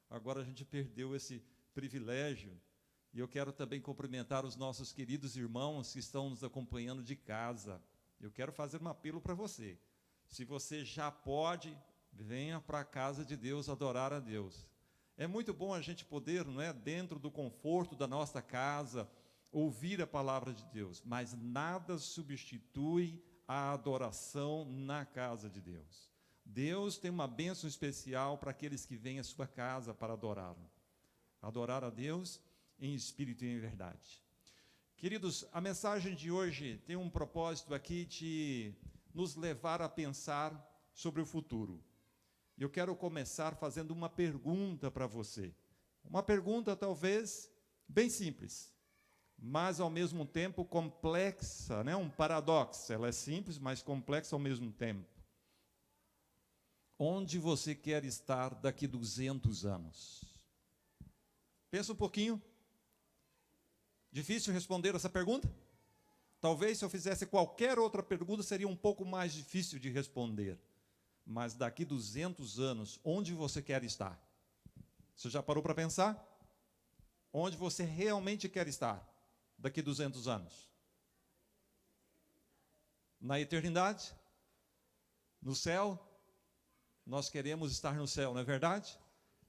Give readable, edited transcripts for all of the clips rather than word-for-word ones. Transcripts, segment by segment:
Agora a gente perdeu esse privilégio. E eu quero também cumprimentar os nossos queridos irmãos que estão nos acompanhando de casa. Eu quero fazer um apelo para você. Se você já pode, venha para a casa de Deus adorar a Deus. É muito bom a gente poder, não é, dentro do conforto da nossa casa, ouvir a palavra de Deus, mas nada substitui a adoração na casa de Deus. Deus tem uma bênção especial para aqueles que vêm à sua casa para adorá-lo. Adorar a Deus em espírito e em verdade. Queridos, a mensagem de hoje tem um propósito aqui de nos levar a pensar sobre o futuro. Eu quero começar fazendo uma pergunta para você. Uma pergunta talvez bem simples, mas ao mesmo tempo complexa, né? Um paradoxo. Ela é simples, mas complexa ao mesmo tempo. Onde você quer estar daqui 200 anos? Pensa um pouquinho. Difícil responder essa pergunta? Talvez se eu fizesse qualquer outra pergunta seria um pouco mais difícil de responder. Mas daqui 200 anos, onde você quer estar? Você já parou para pensar? Onde você realmente quer estar daqui 200 anos? Na eternidade? No céu? Nós queremos estar no céu, não é verdade?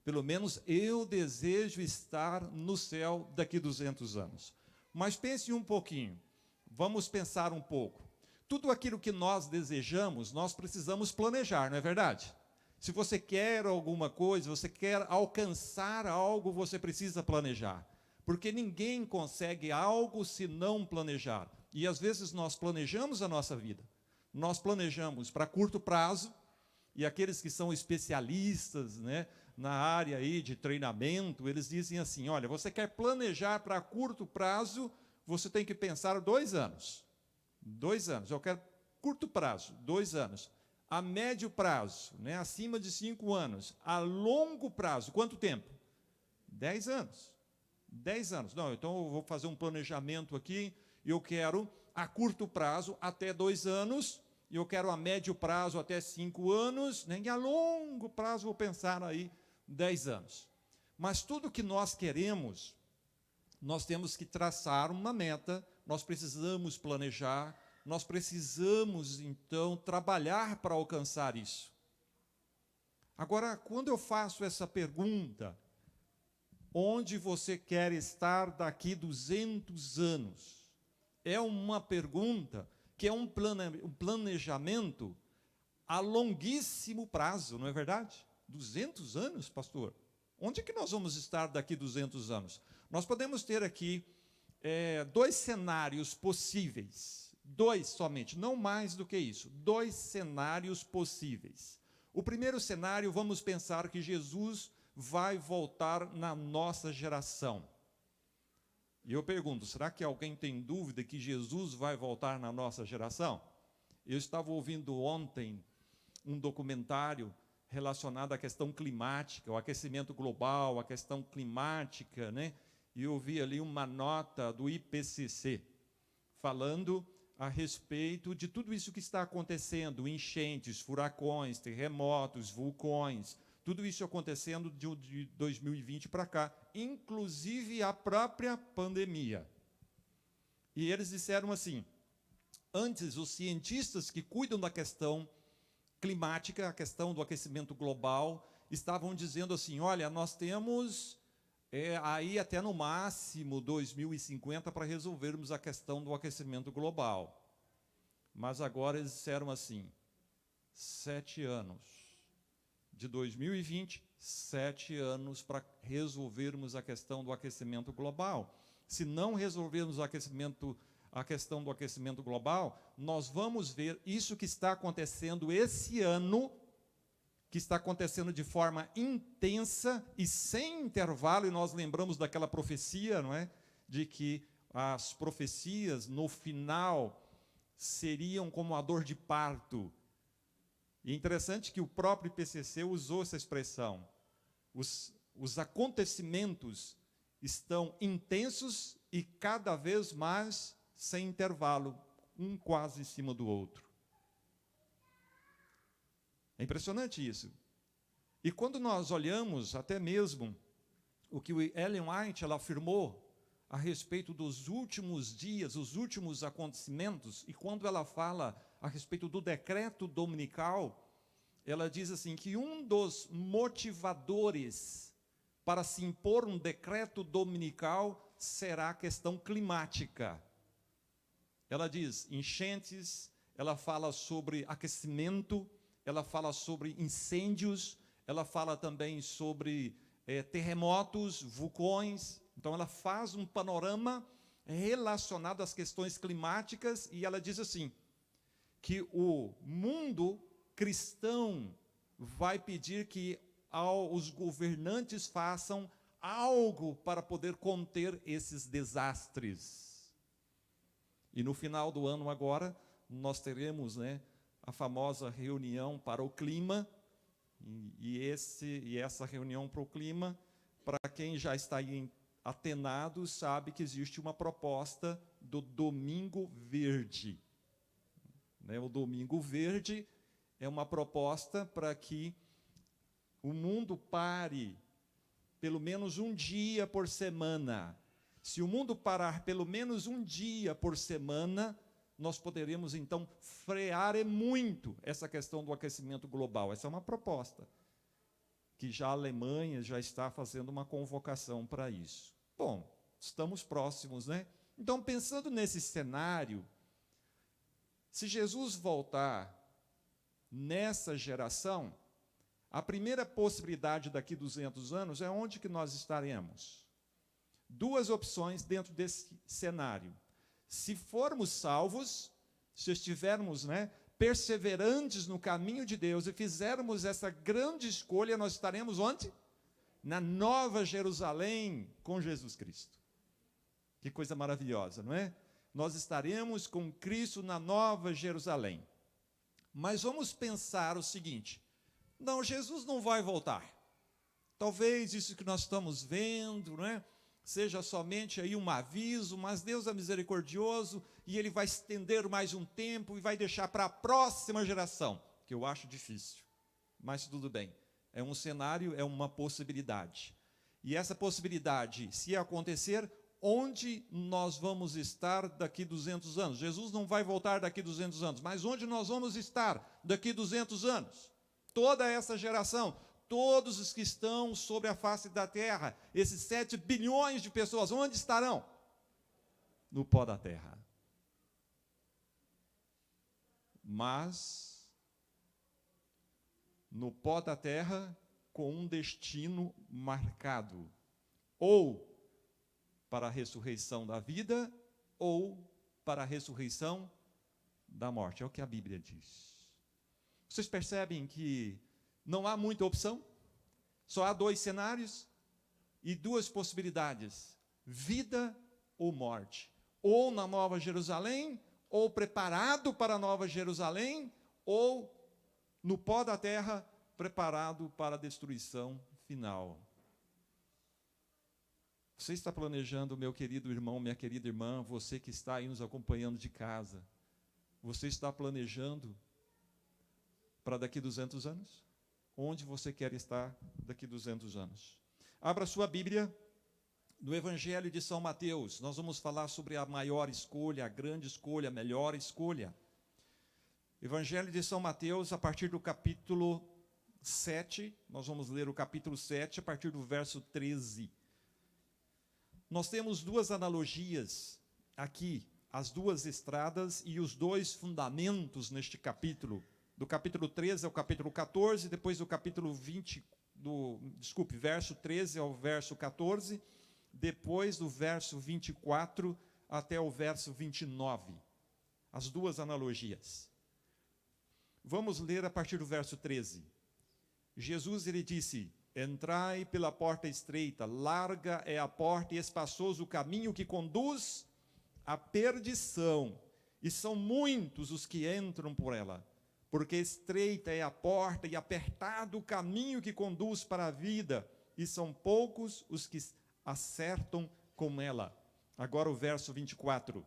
Pelo menos eu desejo estar no céu daqui 200 anos. Mas pense um pouquinho. Vamos pensar um pouco. Tudo aquilo que nós desejamos, nós precisamos planejar, não é verdade? Se você quer alguma coisa, você quer alcançar algo, você precisa planejar. Porque ninguém consegue algo se não planejar. E às vezes nós planejamos a nossa vida. Nós planejamos para curto prazo, e aqueles que são especialistas, né, na área aí de treinamento, eles dizem assim, olha, você quer planejar para curto prazo, você tem que pensar 2 anos. 2 anos, eu quero curto prazo, 2 anos. A médio prazo, né, acima de 5 anos. A longo prazo, quanto tempo? 10 anos. 10 anos. Não, então eu vou fazer um planejamento aqui, eu quero a curto prazo até 2 anos, e eu quero a médio prazo até 5 anos, né? E a longo prazo vou pensar aí 10 anos. Mas tudo que nós queremos, nós temos que traçar uma meta, nós precisamos planejar, nós precisamos, então, trabalhar para alcançar isso. Agora, quando eu faço essa pergunta, onde você quer estar daqui 200 anos? É uma pergunta que é um planejamento a longuíssimo prazo, não é verdade? 200 anos, pastor? Onde é que nós vamos estar daqui 200 anos? Nós podemos ter aqui 2 cenários possíveis. 2 somente, não mais do que isso. 2 cenários possíveis. O primeiro cenário, vamos pensar que Jesus vai voltar na nossa geração. E eu pergunto, será que alguém tem dúvida que Jesus vai voltar na nossa geração? Eu estava ouvindo ontem um documentário relacionado à questão climática, o aquecimento global, a questão climática, né? E eu vi ali uma nota do IPCC, falando a respeito de tudo isso que está acontecendo, enchentes, furacões, terremotos, vulcões, tudo isso acontecendo de 2020 para cá, inclusive a própria pandemia. E eles disseram assim, antes os cientistas que cuidam da questão climática, a questão do aquecimento global, estavam dizendo assim, olha, nós temos aí até no máximo 2050 para resolvermos a questão do aquecimento global. Mas agora eles disseram assim, 7 anos. De 2020, 7 anos para resolvermos a questão do aquecimento global. Se não resolvermos a questão do aquecimento global, nós vamos ver isso que está acontecendo esse ano, que está acontecendo de forma intensa e sem intervalo, e nós lembramos daquela profecia, não é? De que as profecias, no final, seriam como a dor de parto. E é interessante que o próprio IPCC usou essa expressão. Os acontecimentos estão intensos e cada vez mais sem intervalo, um quase em cima do outro. É impressionante isso. E quando nós olhamos até mesmo o que Ellen White ela afirmou a respeito dos últimos dias, os últimos acontecimentos, e quando ela fala a respeito do decreto dominical, ela diz assim, que um dos motivadores para se impor um decreto dominical será a questão climática. Ela diz enchentes, ela fala sobre aquecimento, ela fala sobre incêndios, ela fala também sobre terremotos, vulcões. Então, ela faz um panorama relacionado às questões climáticas e ela diz assim, que o mundo cristão vai pedir que os governantes façam algo para poder conter esses desastres. E no final do ano agora, nós teremos, né, a famosa reunião para o clima, e essa reunião para o clima, para quem já está aí atenado, sabe que existe uma proposta do Domingo Verde. Né, o Domingo Verde é uma proposta para que o mundo pare pelo menos um dia por semana. Se o mundo parar pelo menos um dia por semana, nós poderemos, então, frear muito essa questão do aquecimento global. Essa é uma proposta, que já a Alemanha já está fazendo uma convocação para isso. Bom, estamos próximos, né? Então, pensando nesse cenário, se Jesus voltar nessa geração, a primeira possibilidade daqui a 200 anos é onde que nós estaremos. Duas opções dentro desse cenário. Se formos salvos, se estivermos, né, perseverantes no caminho de Deus e fizermos essa grande escolha, nós estaremos onde? Na Nova Jerusalém com Jesus Cristo. Que coisa maravilhosa, não é? Nós estaremos com Cristo na Nova Jerusalém. Mas vamos pensar o seguinte, não, Jesus não vai voltar. Talvez isso que nós estamos vendo, não é? Seja somente aí um aviso, mas Deus é misericordioso e Ele vai estender mais um tempo e vai deixar para a próxima geração, que eu acho difícil, mas tudo bem. É um cenário, é uma possibilidade. E essa possibilidade, se acontecer, onde nós vamos estar daqui 200 anos? Jesus não vai voltar daqui 200 anos, mas onde nós vamos estar daqui 200 anos? Toda essa geração, todos os que estão sobre a face da terra, esses 7 bilhões de pessoas, onde estarão? No pó da terra. Mas, no pó da terra, com um destino marcado, ou para a ressurreição da vida, ou para a ressurreição da morte. É o que a Bíblia diz. Vocês percebem que não há muita opção? Só há 2 cenários e 2 possibilidades: vida ou morte. Ou na Nova Jerusalém, ou preparado para a Nova Jerusalém, ou no pó da terra, preparado para a destruição final. Você está planejando, meu querido irmão, minha querida irmã, você que está aí nos acompanhando de casa, você está planejando para daqui 200 anos? Onde você quer estar daqui 200 anos? Abra sua Bíblia no Evangelho de São Mateus. Nós vamos falar sobre a maior escolha, a grande escolha, a melhor escolha. Evangelho de São Mateus, a partir do capítulo 7, nós vamos ler o capítulo 7, a partir do verso 13. Nós temos 2 analogias aqui, as 2 estradas e os 2 fundamentos neste capítulo. Do capítulo 13 ao capítulo 14, depois do capítulo verso 13 ao verso 14, depois do verso 24 até o verso 29. As 2 analogias. Vamos ler a partir do verso 13. Jesus, ele disse: entrai pela porta estreita, larga é a porta e espaçoso o caminho que conduz à perdição, e são muitos os que entram por ela. Porque estreita é a porta e apertado o caminho que conduz para a vida, e são poucos os que acertam com ela. Agora o verso 24.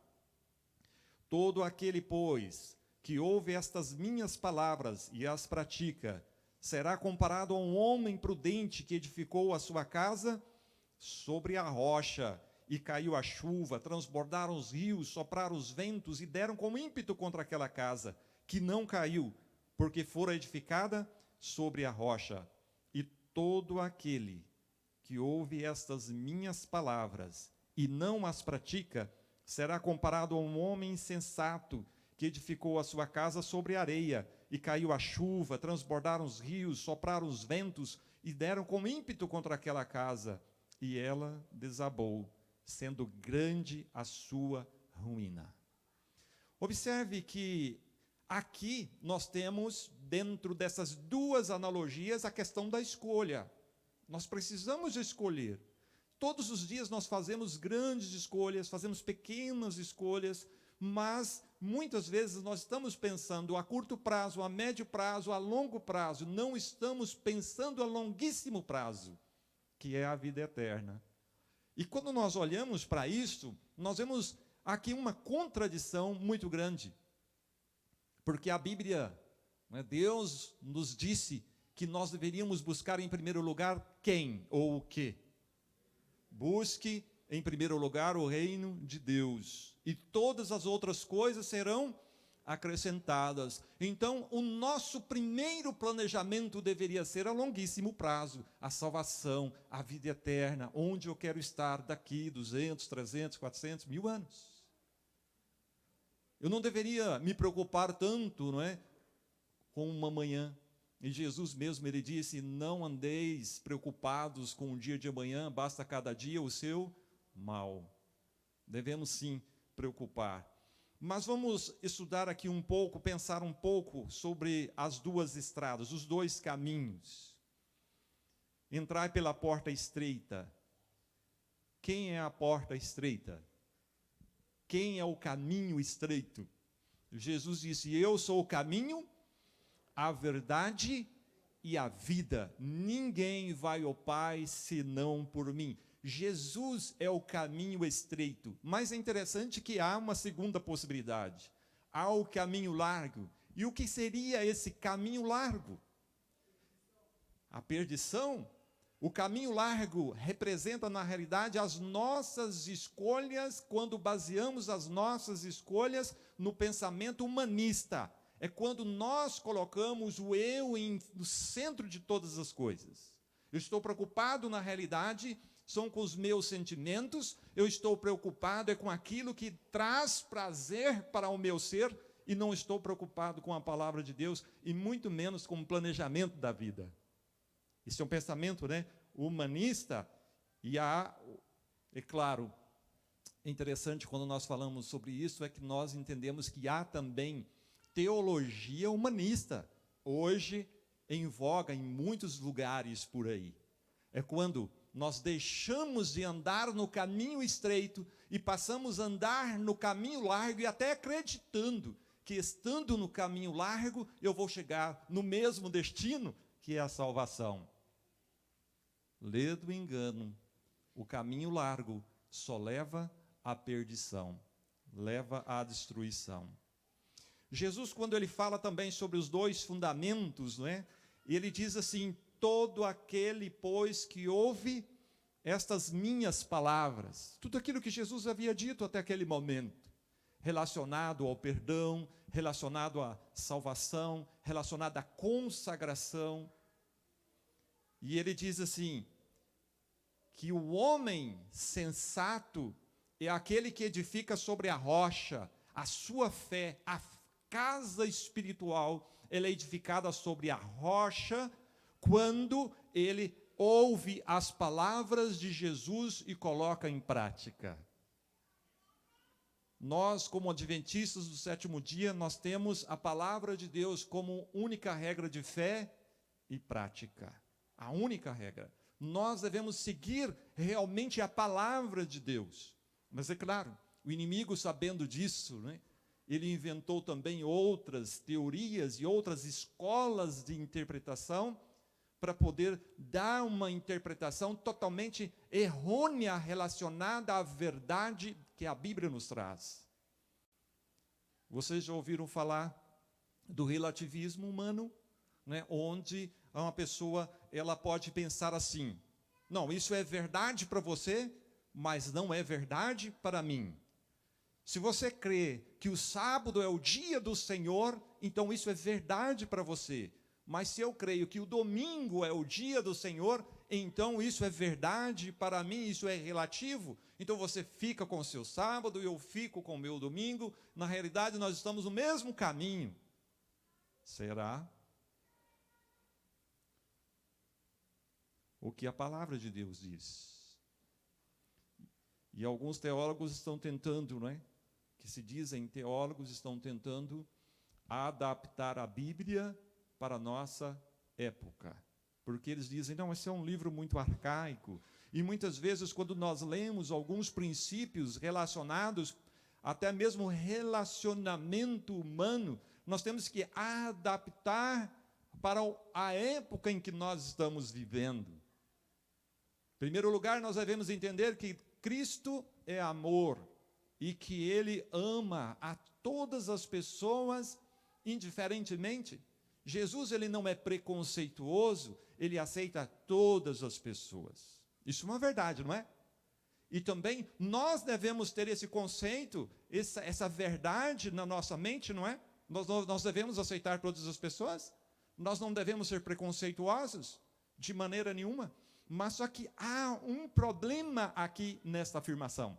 Todo aquele, pois, que ouve estas minhas palavras e as pratica, será comparado a um homem prudente que edificou a sua casa sobre a rocha, e caiu a chuva, transbordaram os rios, sopraram os ventos e deram com ímpeto contra aquela casa, que não caiu, porque fora edificada sobre a rocha. E todo aquele que ouve estas minhas palavras e não as pratica, será comparado a um homem insensato que edificou a sua casa sobre a areia, e caiu a chuva, transbordaram os rios, sopraram os ventos e deram com ímpeto contra aquela casa, e ela desabou, sendo grande a sua ruína. Observe que aqui nós temos, dentro dessas duas analogias, a questão da escolha. Nós precisamos escolher. Todos os dias nós fazemos grandes escolhas, fazemos pequenas escolhas, mas muitas vezes nós estamos pensando a curto prazo, a médio prazo, a longo prazo, não estamos pensando a longuíssimo prazo, que é a vida eterna. E quando nós olhamos para isso, nós vemos aqui uma contradição muito grande. Porque a Bíblia, Deus nos disse que nós deveríamos buscar em primeiro lugar quem ou o quê? Busque em primeiro lugar o reino de Deus, e todas as outras coisas serão acrescentadas. Então, o nosso primeiro planejamento deveria ser a longuíssimo prazo, a salvação, a vida eterna, onde eu quero estar daqui 200, 300, 400, 1000 anos. Eu não deveria me preocupar tanto, com uma manhã. E Jesus mesmo, ele disse, não andeis preocupados com o dia de amanhã, basta cada dia o seu mal. Devemos sim preocupar. Mas vamos estudar aqui um pouco, pensar um pouco sobre as duas estradas, os dois caminhos. Entrai pela porta estreita. Quem é a porta estreita? Quem é o caminho estreito? Jesus disse, eu sou o caminho, a verdade e a vida. Ninguém vai ao Pai senão por mim. Jesus é o caminho estreito, mas é interessante que há uma segunda possibilidade. Há o caminho largo. E o que seria esse caminho largo? A perdição. O caminho largo representa, na realidade, as nossas escolhas, quando baseamos as nossas escolhas no pensamento humanista. É quando nós colocamos o eu no centro de todas as coisas. Eu estou preocupado, na realidade, são com os meus sentimentos, eu estou preocupado com aquilo que traz prazer para o meu ser, e não estou preocupado com a palavra de Deus, e muito menos com o planejamento da vida. Esse é um pensamento, humanista, e é claro, é interessante quando nós falamos sobre isso, é que nós entendemos que há também teologia humanista, hoje em voga em muitos lugares por aí. É quando nós deixamos de andar no caminho estreito e passamos a andar no caminho largo, e até acreditando que estando no caminho largo eu vou chegar no mesmo destino, que é a salvação. Ledo engano, o caminho largo só leva à perdição, leva à destruição. Jesus, quando ele fala também sobre os dois fundamentos, ele diz assim, todo aquele, pois, que ouve estas minhas palavras, tudo aquilo que Jesus havia dito até aquele momento, relacionado ao perdão, relacionado à salvação, relacionado à consagração. E ele diz assim, que o homem sensato é aquele que edifica sobre a rocha, a sua fé, a casa espiritual, ela é edificada sobre a rocha, quando ele ouve as palavras de Jesus e coloca em prática. Nós, como adventistas do sétimo dia, nós temos a palavra de Deus como única regra de fé e prática. A única regra. Nós devemos seguir realmente a palavra de Deus. Mas é claro, o inimigo, sabendo disso, ele inventou também outras teorias e outras escolas de interpretação para poder dar uma interpretação totalmente errônea relacionada à verdade que a Bíblia nos traz. Vocês já ouviram falar do relativismo humano, onde uma pessoa, ela pode pensar assim: não, isso é verdade para você, mas não é verdade para mim. Se você crê que o sábado é o dia do Senhor, então isso é verdade para você. Mas se eu creio que o domingo é o dia do Senhor, então isso é verdade para mim, isso é relativo. Então você fica com o seu sábado e eu fico com o meu domingo. Na realidade, nós estamos no mesmo caminho. Será? O que a palavra de Deus diz. E alguns teólogos estão tentando, não é? Que se dizem teólogos, estão tentando adaptar a Bíblia para a nossa época. Porque eles dizem, não, esse é um livro muito arcaico. E muitas vezes, quando nós lemos alguns princípios relacionados, até mesmo relacionamento humano, nós temos que adaptar para a época em que nós estamos vivendo. Em primeiro lugar, nós devemos entender que Cristo é amor e que Ele ama a todas as pessoas indiferentemente. Jesus, ele não é preconceituoso, ele aceita todas as pessoas. Isso é uma verdade, não é? E também nós devemos ter esse conceito, essa verdade na nossa mente, não é? Nós devemos aceitar todas as pessoas, nós não devemos ser preconceituosos de maneira nenhuma, mas só que há um problema aqui nesta afirmação.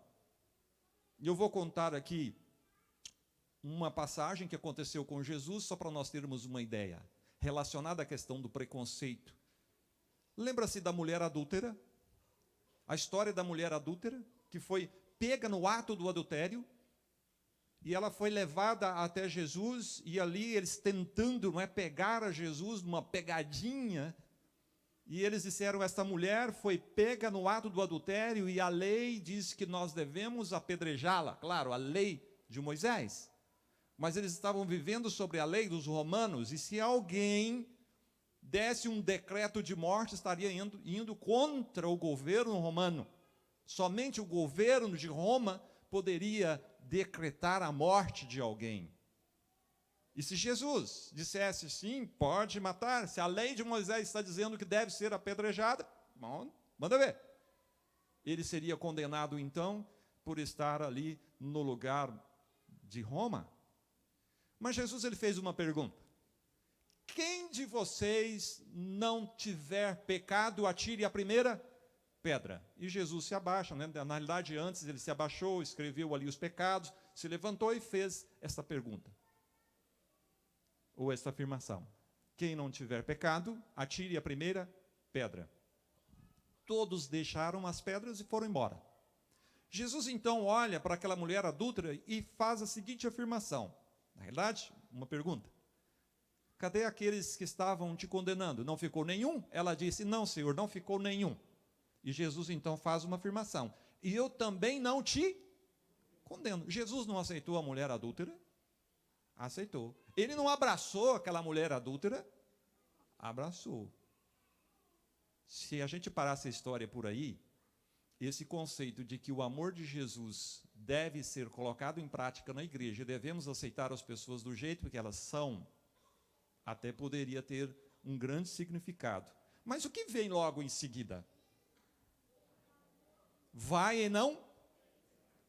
Eu vou contar aqui uma passagem que aconteceu com Jesus, só para nós termos uma ideia, relacionada à questão do preconceito. Lembra-se da mulher adúltera? A história da mulher adúltera, que foi pega no ato do adultério, e ela foi levada até Jesus, e ali eles tentando, não é, pegar a Jesus numa pegadinha, e eles disseram, esta mulher foi pega no ato do adultério, e a lei diz que nós devemos apedrejá-la. Claro, a lei de Moisés. Mas eles estavam vivendo sobre a lei dos romanos, e se alguém desse um decreto de morte, estaria indo contra o governo romano. Somente o governo de Roma poderia decretar a morte de alguém. E se Jesus dissesse, sim, pode matar, se a lei de Moisés está dizendo que deve ser apedrejada, bom, manda ver. Ele seria condenado, então, por estar ali no lugar de Roma. Mas Jesus, ele fez uma pergunta. Quem de vocês não tiver pecado, atire a primeira pedra. E Jesus se abaixa, né? Na realidade, antes ele se abaixou, escreveu ali os pecados, se levantou e fez esta pergunta. Ou esta afirmação. Quem não tiver pecado, atire a primeira pedra. Todos deixaram as pedras e foram embora. Jesus, então, olha para aquela mulher adúltera e faz a seguinte afirmação. Na realidade, uma pergunta. Cadê aqueles que estavam te condenando? Não ficou nenhum? Ela disse, não, Senhor, não ficou nenhum. E Jesus então faz uma afirmação. E eu também não te condeno. Jesus não aceitou a mulher adúltera? Aceitou. Ele não abraçou aquela mulher adúltera? Abraçou. Se a gente parasse a história por aí, esse conceito de que o amor de Jesus deve ser colocado em prática na igreja, devemos aceitar as pessoas do jeito que elas são, até poderia ter um grande significado. Mas o que vem logo em seguida? Vai e não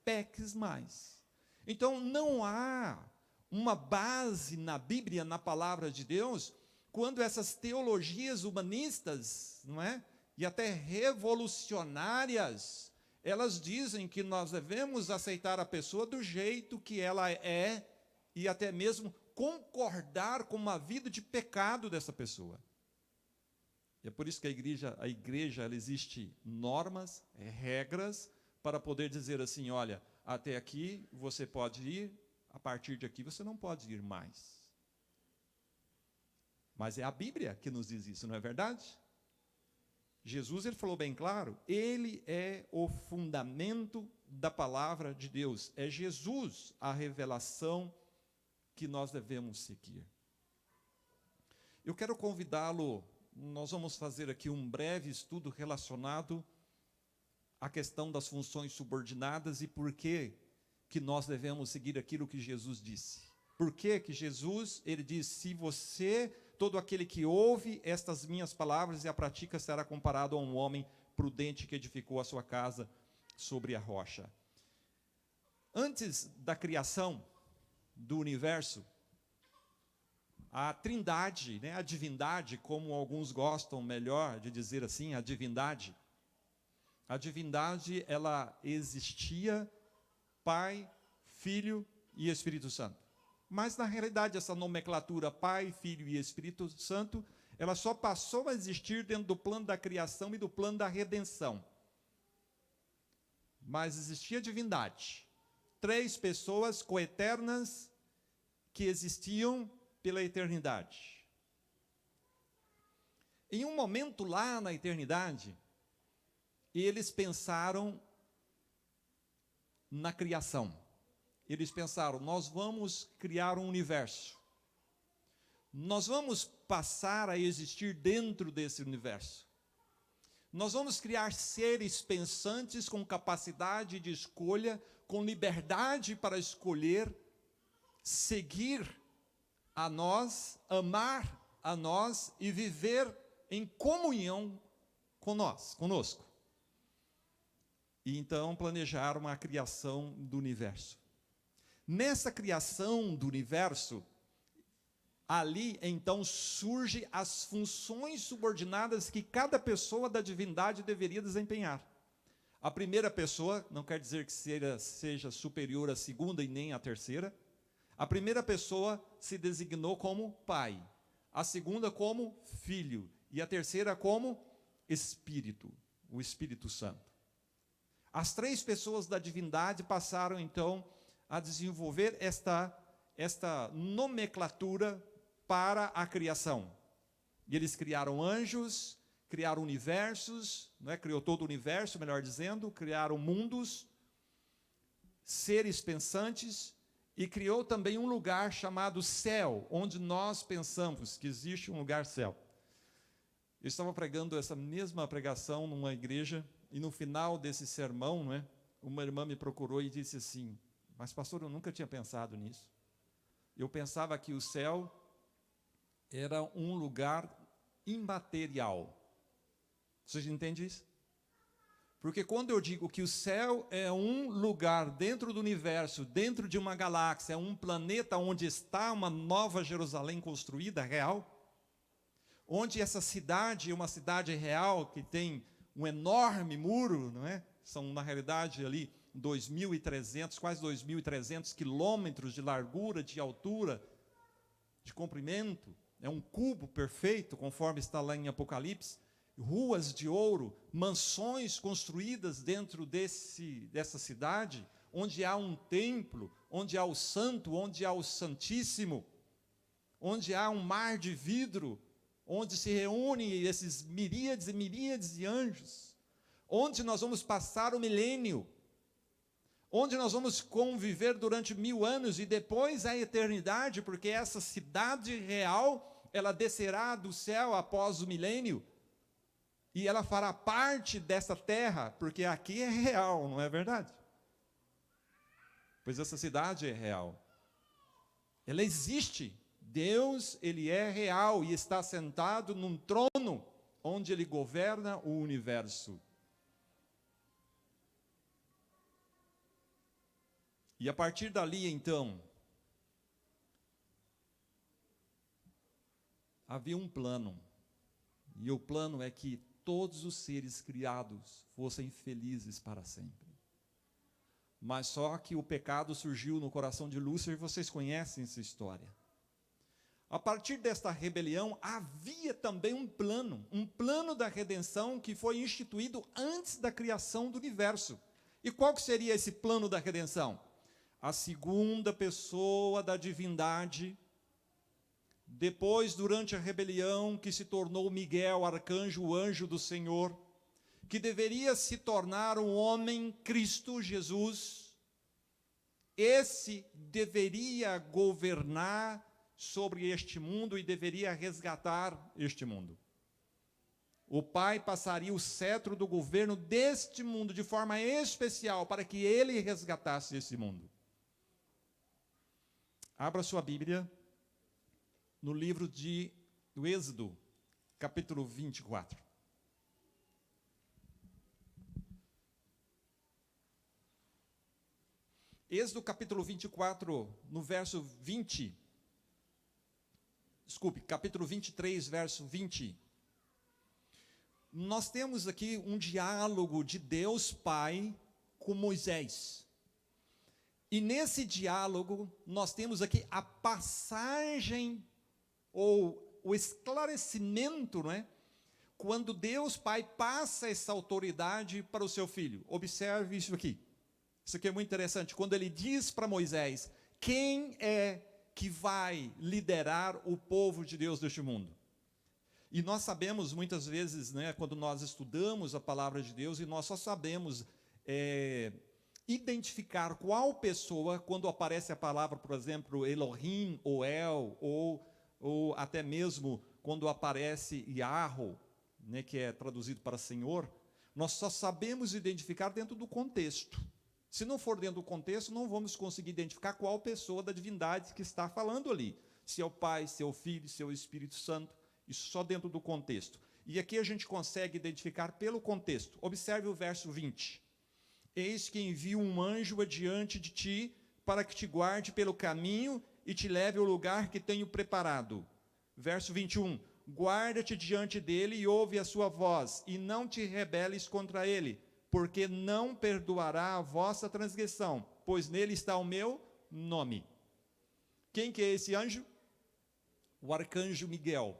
peques mais. Então não há uma base na Bíblia, na palavra de Deus, quando essas teologias humanistas, não é? E até revolucionárias, elas dizem que nós devemos aceitar a pessoa do jeito que ela é e até mesmo concordar com uma vida de pecado dessa pessoa. E é por isso que a igreja ela existe normas, regras, para poder dizer assim, olha, até aqui você pode ir, a partir de aqui você não pode ir mais. Mas é a Bíblia que nos diz isso, não é verdade? Jesus, ele falou bem claro, ele é o fundamento da palavra de Deus. É Jesus a revelação que nós devemos seguir. Eu quero convidá-lo, nós vamos fazer aqui um breve estudo relacionado à questão das funções subordinadas e por que nós devemos seguir aquilo que Jesus disse. Por que Jesus, ele disse, se você todo aquele que ouve estas minhas palavras e a pratica será comparado a um homem prudente que edificou a sua casa sobre a rocha. Antes da criação do universo, a trindade, né, a divindade, como alguns gostam melhor de dizer assim, a divindade, ela existia, Pai, Filho e Espírito Santo. Mas, na realidade, essa nomenclatura Pai, Filho e Espírito Santo, ela só passou a existir dentro do plano da criação e do plano da redenção. Mas existia divindade. 3 pessoas coeternas que existiam pela eternidade. Em um momento lá na eternidade, eles pensaram na criação. Eles pensaram, nós vamos criar um universo. Nós vamos passar a existir dentro desse universo. Nós vamos criar seres pensantes com capacidade de escolha, com liberdade para escolher, seguir a nós, amar a nós e viver em comunhão conosco. E então planejaram a criação do universo. Nessa criação do universo, ali então surgem as funções subordinadas que cada pessoa da divindade deveria desempenhar. A primeira pessoa, não quer dizer que seja superior à segunda e nem à terceira. A primeira pessoa se designou como pai, a segunda como filho e a terceira como Espírito, o Espírito Santo. As 3 pessoas da divindade passaram então a desenvolver esta nomenclatura para a criação. E eles criaram anjos, criaram universos, né? Criou todo o universo, melhor dizendo, criaram mundos, seres pensantes, e criou também um lugar chamado céu, onde nós pensamos que existe um lugar céu. Eu estava pregando essa mesma pregação numa igreja, e no final desse sermão, né, uma irmã me procurou e disse assim, mas pastor, eu nunca tinha pensado nisso. Eu pensava que o céu era um lugar imaterial. Vocês entendem isso? Porque quando eu digo que o céu é um lugar dentro do universo, dentro de uma galáxia, um planeta onde está uma nova Jerusalém construída, real, onde essa cidade é uma cidade real, que tem um enorme muro, não é? São, na realidade, ali 2.300, quase 2.300 quilômetros de largura, de altura, de comprimento. É um cubo perfeito, conforme está lá em Apocalipse. Ruas de ouro, mansões construídas dentro dessa cidade, onde há um templo, onde há o santo, onde há o santíssimo, onde há um mar de vidro, onde se reúnem esses miríades e miríades de anjos, onde nós vamos passar o milênio, onde nós vamos conviver durante 1000 anos e depois a eternidade, porque essa cidade real, ela descerá do céu após o milênio, e ela fará parte dessa terra, porque aqui é real, não é verdade? Pois essa cidade é real. Ela existe. Deus, ele é real e está sentado num trono onde ele governa o universo. E a partir dali, então, havia um plano. E o plano é que todos os seres criados fossem felizes para sempre. Mas só que o pecado surgiu no coração de Lúcifer, e vocês conhecem essa história. A partir desta rebelião, havia também um plano da redenção que foi instituído antes da criação do universo. E qual que seria esse plano da redenção? A segunda pessoa da divindade, depois, durante a rebelião, que se tornou Miguel, arcanjo, o anjo do Senhor, que deveria se tornar um homem, Cristo Jesus, esse deveria governar sobre este mundo e deveria resgatar este mundo. O Pai passaria o cetro do governo deste mundo de forma especial para que ele resgatasse esse mundo. Abra sua Bíblia no livro de do Êxodo, capítulo 24. Êxodo capítulo 24, no verso 20. Desculpe, capítulo 23, verso 20. Nós temos aqui um diálogo de Deus Pai com Moisés. E nesse diálogo, nós temos aqui a passagem, ou o esclarecimento, não é? Quando Deus Pai passa essa autoridade para o seu filho. Observe isso aqui. Isso aqui é muito interessante. Quando ele diz para Moisés, quem é que vai liderar o povo de Deus deste mundo? E nós sabemos muitas vezes, né, quando nós estudamos a palavra de Deus, e nós só sabemos identificar qual pessoa, quando aparece a palavra, por exemplo, Elohim, ou El, ou até mesmo quando aparece Yahweh, né, que é traduzido para Senhor, nós só sabemos identificar dentro do contexto. Se não for dentro do contexto, não vamos conseguir identificar qual pessoa da divindade que está falando ali. Se é o Pai, se é o Filho, se é o Espírito Santo, isso só dentro do contexto. E aqui a gente consegue identificar pelo contexto. Observe o verso 20. Eis que envio um anjo adiante de ti, para que te guarde pelo caminho e te leve ao lugar que tenho preparado. Verso 21. Guarda-te diante dele e ouve a sua voz, e não te rebeles contra ele, porque não perdoará a vossa transgressão, pois nele está o meu nome. Quem que é esse anjo? O arcanjo Miguel.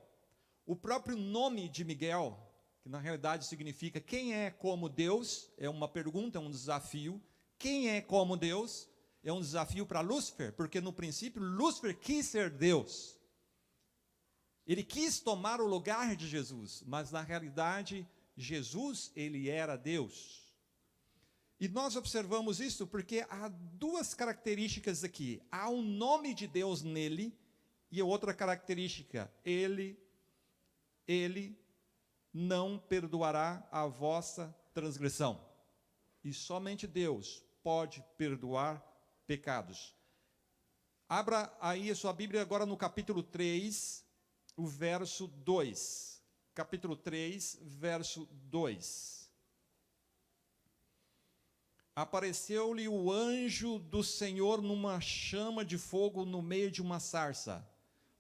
O próprio nome de Miguel, que na realidade significa quem é como Deus, é uma pergunta, é um desafio. Quem é como Deus? É um desafio para Lúcifer, porque no princípio Lúcifer quis ser Deus. Ele quis tomar o lugar de Jesus, mas na realidade Jesus, ele era Deus. E nós observamos isso porque há duas características aqui. Há um nome de Deus nele, e outra característica, ele não perdoará a vossa transgressão. E somente Deus pode perdoar pecados. Abra aí a sua Bíblia agora no capítulo 3, o verso 2. Capítulo 3, verso 2. Apareceu-lhe o anjo do Senhor numa chama de fogo no meio de uma sarça.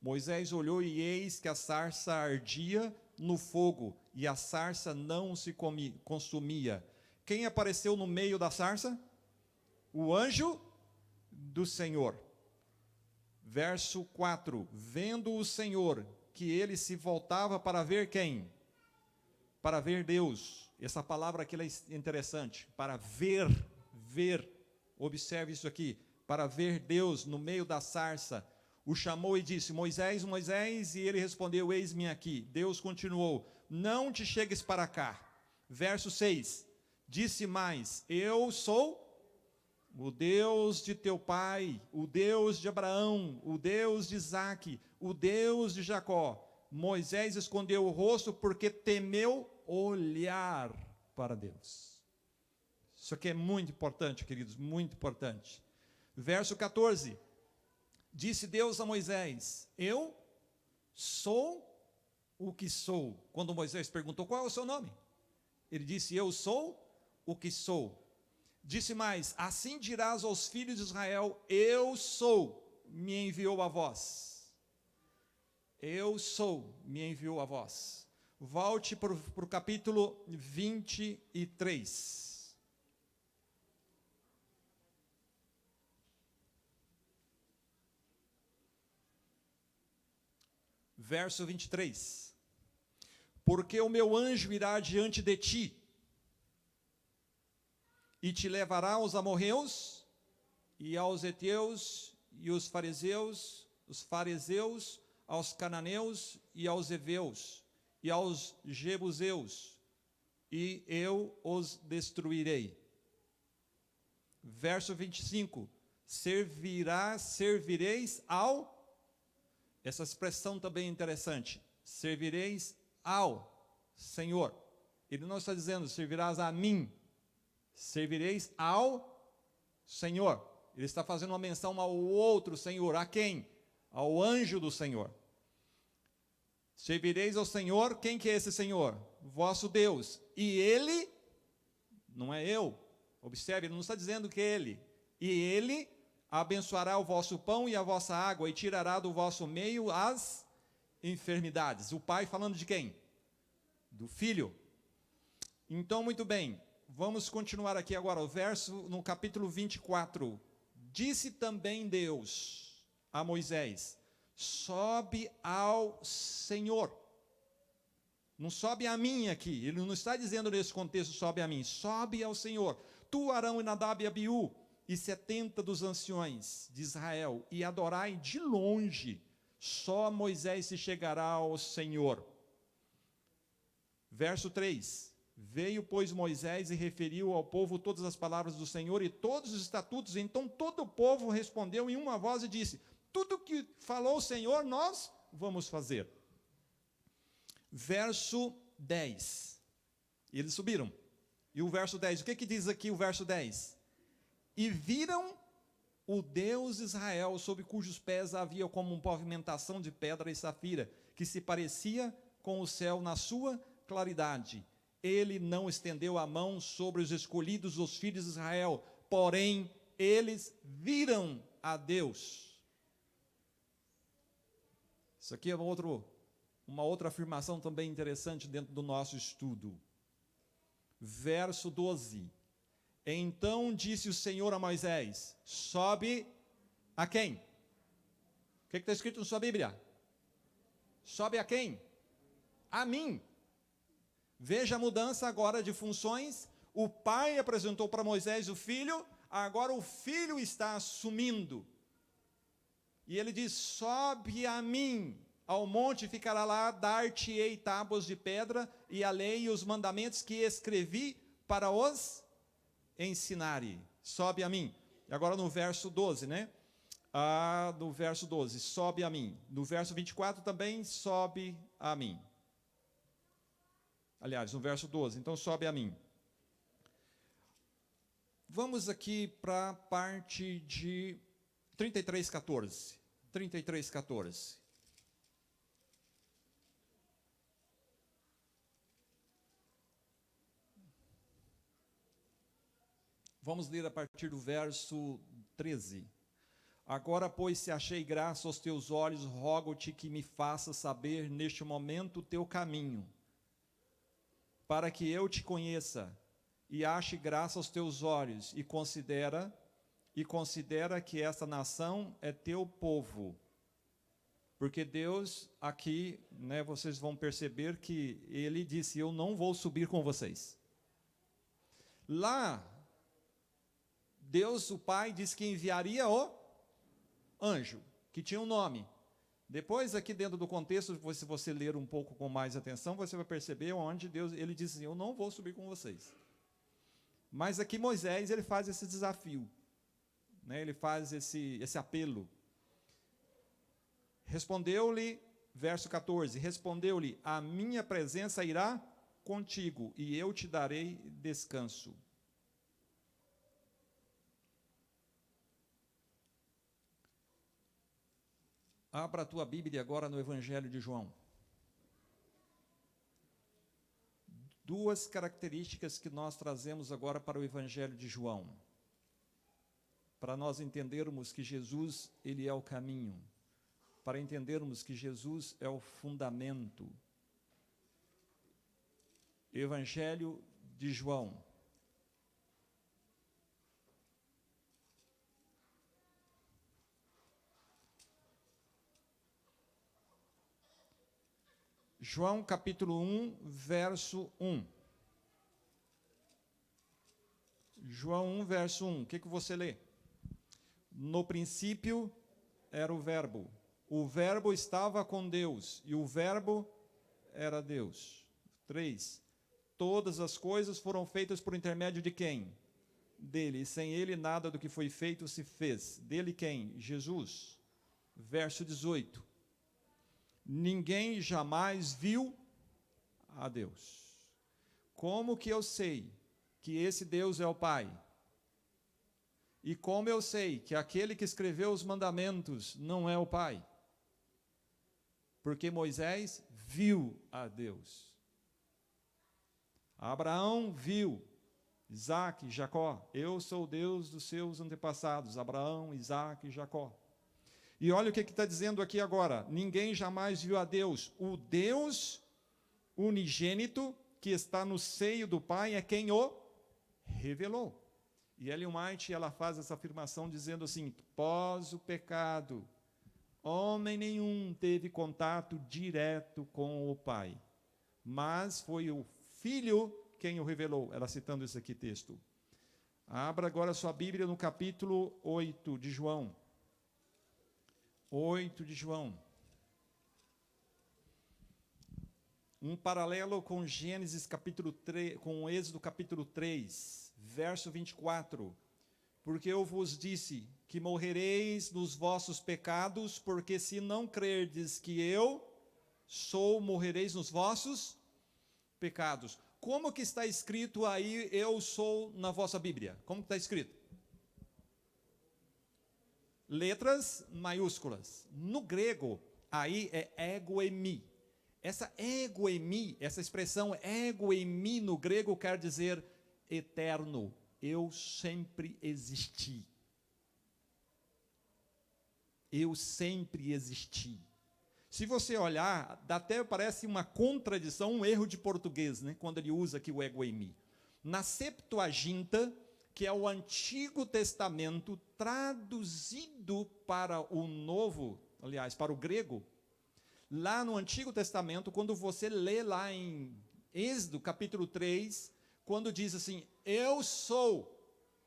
Moisés olhou e eis que a sarça ardia no fogo, e a sarça não se consumia. Quem apareceu no meio da sarça? O anjo do Senhor. Verso 4. Vendo o Senhor que ele se voltava para ver quem? Para ver Deus. Essa palavra aqui é interessante. Para ver. Observe isso aqui. Para ver Deus no meio da sarça. O chamou e disse, Moisés, Moisés, e ele respondeu, eis-me aqui. Deus continuou, não te chegues para cá. Verso 6, disse mais, eu sou o Deus de teu pai, o Deus de Abraão, o Deus de Isaque, o Deus de Jacó. Moisés escondeu o rosto porque temeu olhar para Deus. Isso aqui é muito importante, queridos, muito importante. Verso 14. Disse Deus a Moisés, eu sou o que sou. Quando Moisés perguntou, qual é o seu nome? Ele disse, eu sou o que sou. Disse mais, assim dirás aos filhos de Israel, eu sou, me enviou a vós. Eu sou, me enviou a vós. Volte para o capítulo 23. Verso 23. Porque o meu anjo irá diante de ti, e te levará aos amorreus, e aos heteus, e os fariseus, aos cananeus, e aos heveus, e aos jebuseus, e eu os destruirei. Verso 25. Servireis ao... Essa expressão também é interessante. Servireis ao Senhor. Ele não está dizendo, servirás a mim. Servireis ao Senhor. Ele está fazendo uma menção ao outro Senhor. A quem? Ao anjo do Senhor. Servireis ao Senhor, quem que é esse Senhor? Vosso Deus. E Ele, não é eu, observe, ele não está dizendo que Ele. E Ele abençoará o vosso pão e a vossa água, e tirará do vosso meio as enfermidades. O Pai falando de quem? Do Filho. Então, muito bem, vamos continuar aqui agora, o verso no capítulo 24. Disse também Deus a Moisés: sobe ao Senhor. Não sobe a mim aqui, ele não está dizendo nesse contexto sobe a mim, sobe ao Senhor. Tu, Arão e Nadab e Abiú, e 70 dos anciões de Israel, e adorai de longe, só Moisés se chegará ao Senhor. Verso 3, veio, pois, Moisés e referiu ao povo todas as palavras do Senhor e todos os estatutos. Então todo o povo respondeu em uma voz e disse: tudo que falou o Senhor, nós vamos fazer. Verso 10, eles subiram. E o verso 10, o que diz aqui o verso 10? E viram o Deus Israel, sob cujos pés havia como uma pavimentação de pedra e safira, que se parecia com o céu na sua claridade. Ele não estendeu a mão sobre os escolhidos, os filhos de Israel, porém eles viram a Deus. Isso aqui é uma outra afirmação também interessante dentro do nosso estudo. Verso 12. Então disse o Senhor a Moisés: sobe a quem? O que está escrito na sua Bíblia? Sobe a quem? A mim. Veja a mudança agora de funções. O pai apresentou para Moisés o filho, agora o filho está assumindo. E ele diz: sobe a mim, ao monte ficará lá, dar-te-ei tábuas de pedra, e a lei e os mandamentos que escrevi para os ensinare. Sobe a mim. E agora no verso 12, né? No verso 12, sobe a mim. No verso 24 também, sobe a mim. Aliás, no verso 12, então sobe a mim. Vamos aqui para a parte de 33:14. 33:14. Vamos ler a partir do verso 13. Agora, pois, se achei graça aos teus olhos, rogo-te que me faças saber neste momento o teu caminho, para que eu te conheça e ache graça aos teus olhos, e considera que esta nação é teu povo. Porque Deus aqui, né, vocês vão perceber que ele disse: eu não vou subir com vocês. Lá, Deus, o Pai, disse que enviaria o anjo, que tinha um nome. Depois, aqui dentro do contexto, se você ler um pouco com mais atenção, você vai perceber onde Deus, ele disse assim: eu não vou subir com vocês. Mas aqui Moisés, ele faz esse desafio, né? Ele faz esse apelo. Respondeu-lhe, verso 14, respondeu-lhe: a minha presença irá contigo, e eu te darei descanso. Abra a tua Bíblia agora no Evangelho de João. Duas características que nós trazemos agora para o Evangelho de João, para nós entendermos que Jesus, ele é o caminho, para entendermos que Jesus é o fundamento. Evangelho de João. João capítulo 1, verso 1. João 1, verso 1. O que você lê? No princípio era o verbo. O verbo estava com Deus, e o verbo era Deus. 3. Todas as coisas foram feitas por intermédio de quem? Dele. E sem ele nada do que foi feito se fez. Dele quem? Jesus. Verso 18. Ninguém jamais viu a Deus. Como que eu sei que esse Deus é o Pai? E como eu sei que aquele que escreveu os mandamentos não é o Pai? Porque Moisés viu a Deus. Abraão viu Isaac e Jacó. Eu sou o Deus dos seus antepassados, Abraão, Isaac e Jacó. E olha o que está dizendo aqui agora. Ninguém jamais viu a Deus. O Deus unigênito que está no seio do Pai é quem o revelou. E Ellen White, ela faz essa afirmação dizendo assim: após o pecado, homem nenhum teve contato direto com o Pai, mas foi o Filho quem o revelou. Ela citando esse aqui texto. Abra agora sua Bíblia no capítulo 8 de João. 8 de João. Um paralelo com Gênesis capítulo 3, com Êxodo capítulo 3, verso 24. Porque eu vos disse que morrereis nos vossos pecados, porque se não crerdes que eu sou, morrereis nos vossos pecados. Como que está escrito aí, eu sou, na vossa Bíblia? Como que está escrito? Letras maiúsculas. No grego, aí é ego eimi. Essa ego eimi, essa expressão ego eimi no grego quer dizer eterno. Eu sempre existi. Eu sempre existi. Se você olhar, até parece uma contradição, um erro de português, né, quando ele usa aqui o ego eimi. Na Septuaginta, que é o Antigo Testamento traduzido para o Novo, aliás, para o grego, lá no Antigo Testamento, quando você lê lá em Êxodo, capítulo 3, quando diz assim, eu sou,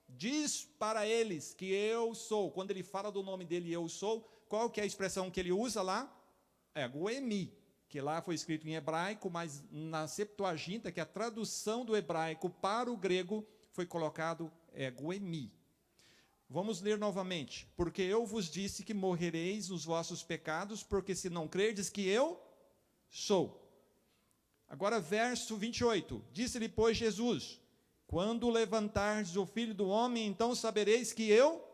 diz para eles que eu sou, quando ele fala do nome dele, eu sou, qual que é a expressão que ele usa lá? Ego eimi, que lá foi escrito em hebraico, mas na Septuaginta, que é a tradução do hebraico para o grego, foi colocado ego eimi. Vamos ler novamente. Porque eu vos disse que morrereis nos vossos pecados, porque se não crerdes que eu sou. Agora verso 28. Disse-lhe, pois, Jesus, quando levantardes o Filho do Homem, então sabereis que eu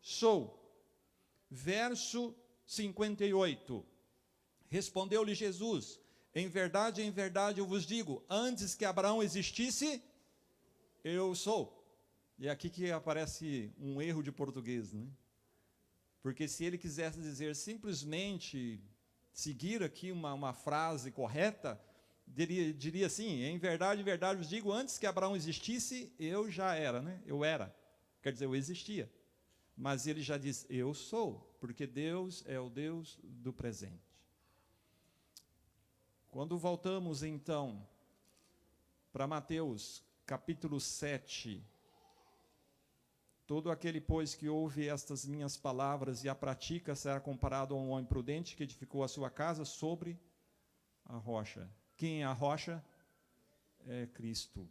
sou. Verso 58. Respondeu-lhe Jesus, em verdade eu vos digo, antes que Abraão existisse, eu sou. E aqui que aparece um erro de português, né? Porque se ele quisesse dizer simplesmente, seguir aqui uma frase correta, diria assim, em verdade vos digo, antes que Abraão existisse, eu já era, né? Eu era, quer dizer, eu existia. Mas ele já diz, eu sou, porque Deus é o Deus do presente. Quando voltamos, então, para Mateus, capítulo 7, todo aquele, pois, que ouve estas minhas palavras e a pratica, será comparado a um homem prudente que edificou a sua casa sobre a rocha. Quem é a rocha? É Cristo.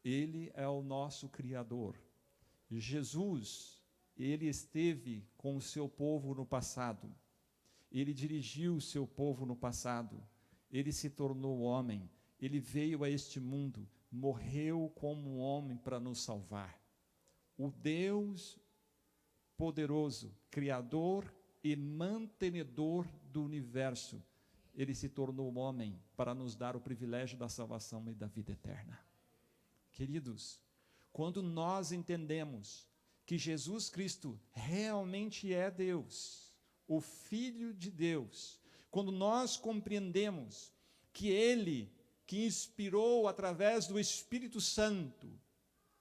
Ele é o nosso Criador. Jesus, ele esteve com o seu povo no passado. Ele dirigiu o seu povo no passado. Ele se tornou homem. Ele veio a este mundo, morreu como homem para nos salvar. O Deus poderoso, Criador e mantenedor do universo, ele se tornou homem para nos dar o privilégio da salvação e da vida eterna. Queridos, quando nós entendemos que Jesus Cristo realmente é Deus, o Filho de Deus, quando nós compreendemos que Ele, que inspirou através do Espírito Santo,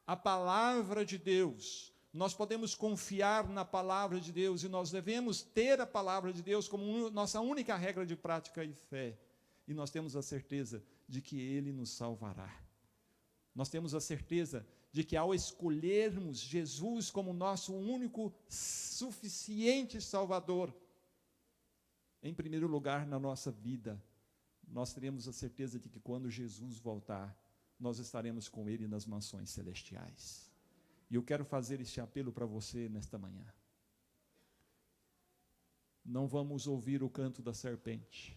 a palavra de Deus, nós podemos confiar na palavra de Deus e nós devemos ter a palavra de Deus como nossa única regra de prática e fé. E nós temos a certeza de que Ele nos salvará. Nós temos a certeza de que ao escolhermos Jesus como nosso único suficiente Salvador, em primeiro lugar na nossa vida, nós teremos a certeza de que quando Jesus voltar, nós estaremos com Ele nas mansões celestiais. E eu quero fazer este apelo para você nesta manhã. Não vamos ouvir o canto da serpente.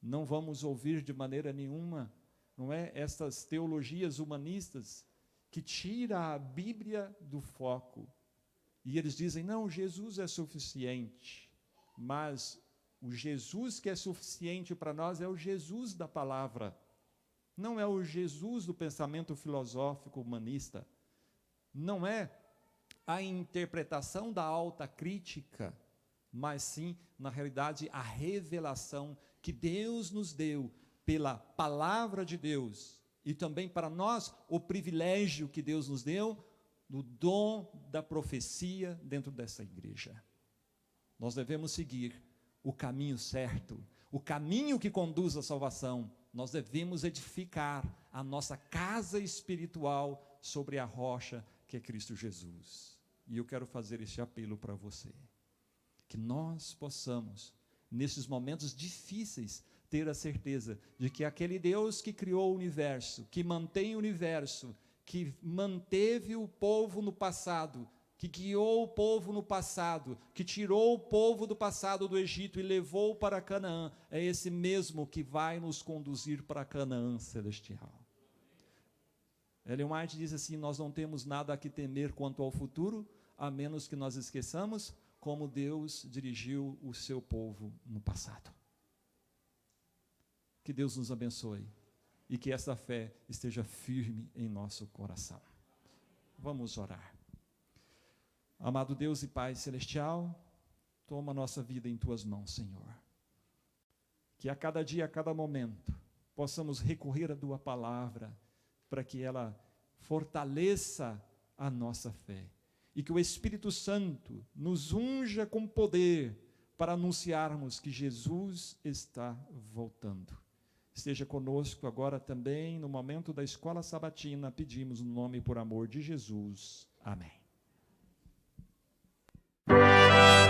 Não vamos ouvir de maneira nenhuma, não é, estas teologias humanistas que tiram a Bíblia do foco. E eles dizem, não, Jesus é suficiente. Mas O Jesus que é suficiente para nós é o Jesus da palavra. Não é o Jesus do pensamento filosófico humanista. Não é a interpretação da alta crítica, mas sim, na realidade, a revelação que Deus nos deu pela palavra de Deus, e também para nós o privilégio que Deus nos deu do dom da profecia dentro dessa igreja. Nós devemos seguir o caminho certo, o caminho que conduz à salvação. Nós devemos edificar a nossa casa espiritual sobre a rocha que é Cristo Jesus. E eu quero fazer esse apelo para você, que nós possamos, nesses momentos difíceis, ter a certeza de que aquele Deus que criou o universo, que mantém o universo, que manteve o povo no passado, que guiou o povo no passado, que tirou o povo do passado do Egito e levou para Canaã, é esse mesmo que vai nos conduzir para Canaã celestial. Ellen White diz assim: nós não temos nada a que temer quanto ao futuro, a menos que nós esqueçamos como Deus dirigiu o seu povo no passado. Que Deus nos abençoe e que essa fé esteja firme em nosso coração. Vamos orar. Amado Deus e Pai Celestial, toma a nossa vida em Tuas mãos, Senhor. Que a cada dia, a cada momento, possamos recorrer à Tua palavra, para que ela fortaleça a nossa fé. E que o Espírito Santo nos unja com poder para anunciarmos que Jesus está voltando. Esteja conosco agora também no momento da escola sabatina, pedimos no nome e por amor de Jesus. Amém.